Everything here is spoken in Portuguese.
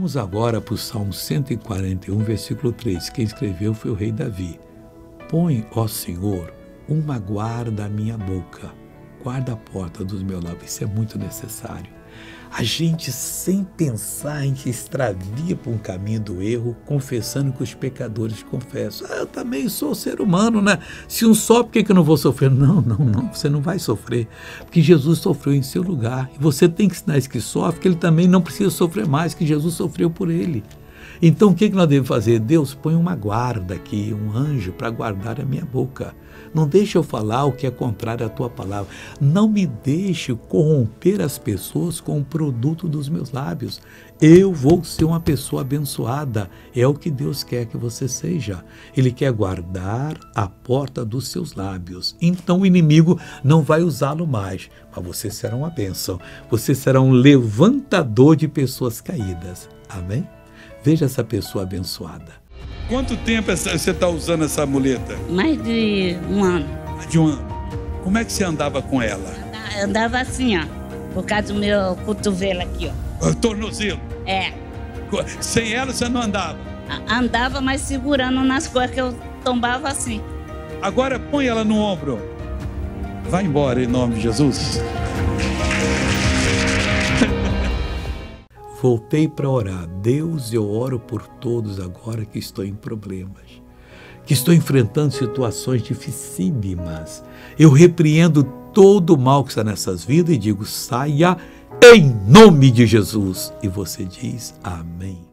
Vamos agora para o Salmo 141, versículo 3. Quem escreveu foi o rei Davi. Põe, ó Senhor, uma guarda à minha boca, guarda a porta dos meus lábios. Isso é muito necessário. A gente, sem pensar, a gente extravia para um caminho do erro, confessando que os pecadores confessam. Eu também sou ser humano, né? Se um só, por que eu não vou sofrer? Não, você não vai sofrer, porque Jesus sofreu em seu lugar. E você tem que ensinar esse que sofre, que ele também não precisa sofrer mais, que Jesus sofreu por ele. Então, o que nós devemos fazer? Deus, põe uma guarda aqui, um anjo para guardar a minha boca. Não deixe eu falar o que é contrário à tua palavra. Não me deixe corromper as pessoas com o produto dos meus lábios. Eu vou ser uma pessoa abençoada. É o que Deus quer que você seja. Ele quer guardar a porta dos seus lábios. Então o inimigo não vai usá-lo mais. Mas você será uma bênção. Você será um levantador de pessoas caídas. Amém? Veja essa pessoa abençoada. Quanto tempo você está usando essa muleta? Mais de um ano. Mais de um ano. Como é que você andava com ela? Andava assim, ó. Por causa do meu cotovelo aqui, ó. Tornozelo? É. Sem ela você não andava? Andava, mas segurando nas coisas que eu tombava assim. Agora põe ela no ombro. Vai embora em nome de Jesus. Voltei para orar. Deus, eu oro por todos agora que estou em problemas, que estou enfrentando situações dificílimas. Eu repreendo todo o mal que está nessas vidas e digo, saia em nome de Jesus. E você diz, amém.